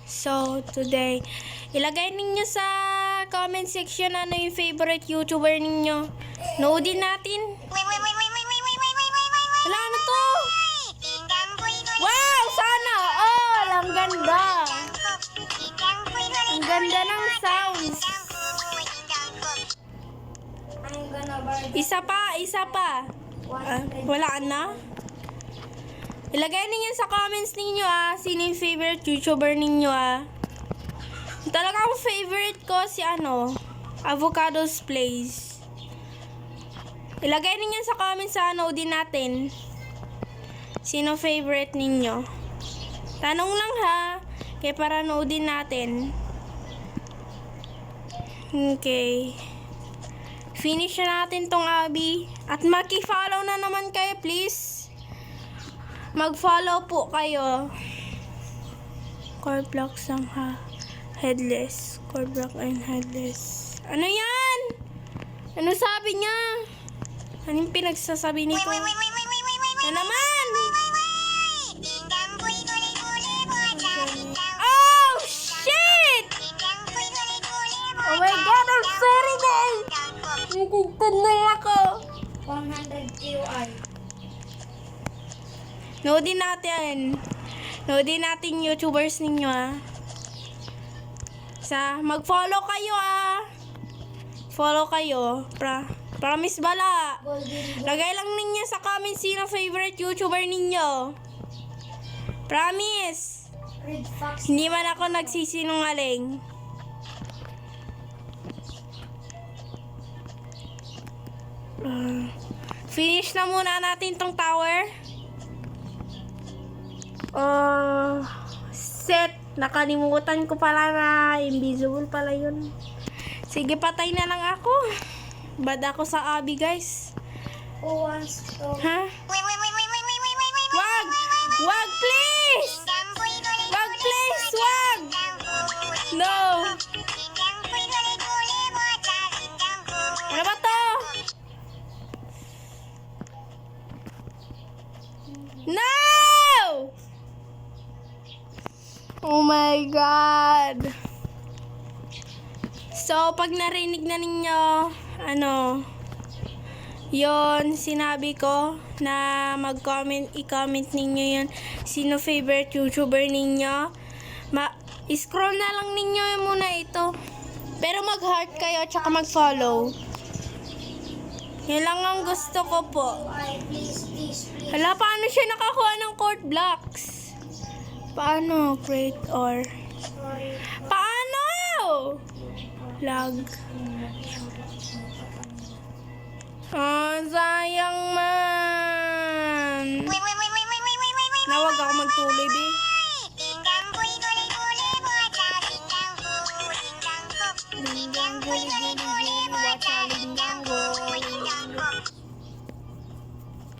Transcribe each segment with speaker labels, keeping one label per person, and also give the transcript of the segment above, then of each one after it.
Speaker 1: So, today, ilagay ninyo sa comment section ano yung favorite YouTuber ninyo. Noodin natin. Wala, ano to? Wow! Sana all! Ang ganda! Ang ganda ng sounds. Isa pa. Wala na? Ilagay ninyo sa comments ninyo sino yung favorite YouTuber ninyo Talagang favorite ko si Avocados Plays. Ilagay ninyo sa comments din natin. Sino favorite ninyo? Tanong lang kaya para noodin natin. Okay. Finish na natin tong Abby. At maki-follow na naman kayo, please. Mag-follow po kayo. Core blocks lang Headless. Core block and headless. Ano yan? Ano sabi niya? Anong pinagsasabi nito? Ano naman? Oh, shit! Oh my God, I'm sorry guys! Nagigtad na ako.
Speaker 2: 100 QI.
Speaker 1: Noodin natin YouTubers ninyo mag-follow kayo Follow kayo. Promise bala. Lagay lang ninyo sa comment sino favorite YouTuber ninyo. Promise.
Speaker 2: Red Fox.
Speaker 1: Hindi man ako nagsisinungaling. Finish na muna natin tong tower. Set. Nakalimutan ko pala na invisible pala yun. Sige, patay na lang ako. Bad ako sa Abby, guys.
Speaker 2: Who wants to?
Speaker 1: Ha? Wag! Wag, please! Wag, please! Wag! No! Ano ba to? No! Oh my God! So, pag narinig na ninyo, yon sinabi ko na i-comment ninyo yun, sino favorite YouTuber ninyo. Scroll na lang ninyo muna ito. Pero mag-heart kayo, tsaka mag-follow. Yan lang ang gusto ko po.
Speaker 2: Please.
Speaker 1: Hala, paano siya nakakuha ng court blocks? Paano? Create or?
Speaker 2: Sorry.
Speaker 1: Paano? Lag. Sayang man. Nawag ako magtuloy, be.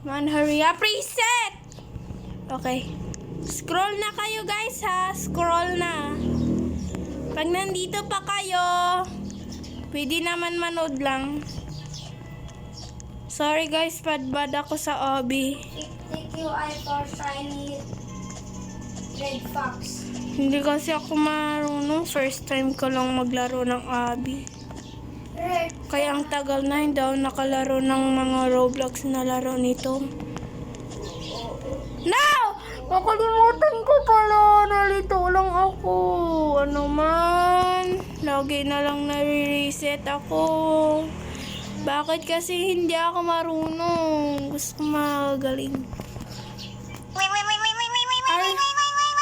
Speaker 1: Man, hurry up. Reset! Okay. Scroll na kayo, guys, Scroll na. Pag nandito pa kayo, pwede naman manood lang. Sorry, guys, bad ako sa Abby.
Speaker 2: QI for shiny Red Fox.
Speaker 1: Hindi kasi ako marunong. First time ko lang maglaro ng Abby.
Speaker 2: Red.
Speaker 1: Kaya ang tagal na hindi ako nakalaro ng mga Roblox na laro nito. No! Nakalimutan ko pala. Nalito lang ako. Ano man. Lagi na lang nare-reset ako. Bakit kasi hindi ako marunong? Gusto ko magaling.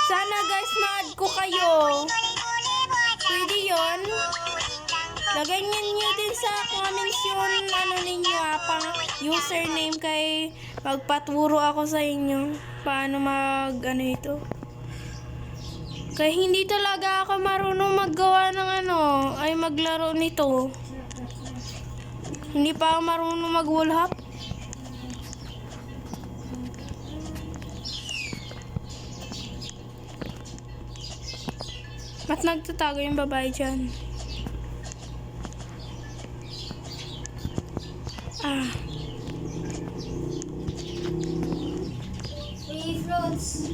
Speaker 1: Sana guys, ma-add ko kayo. Pwede yun? Lagay nyo din sa comments yung ninyo pang username kay magpaturo ako sa inyo. Paano ito. Kaya hindi talaga ako marunong maggawa ng maglaro nito. Hindi pa ako marunong mag-wallhop. Ba't nagtatago yung babae dyan?
Speaker 2: Free fruits.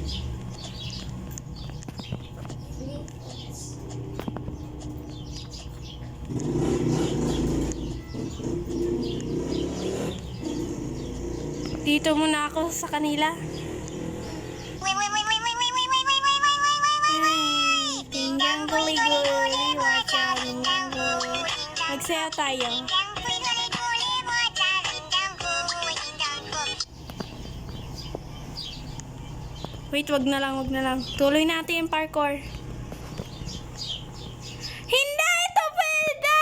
Speaker 1: Dito muna ako sa kanila. Tinggang guli-guli, wacha, tinggang guli. Magsayaw tayo. Wait, wag na lang, wag na lang. Tuloy natin yung parkour. Hindi ito pwede!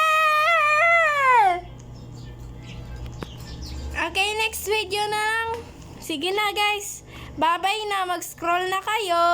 Speaker 1: Okay, next video na lang. Sige na guys. Bye-bye na. Mag-scroll na kayo.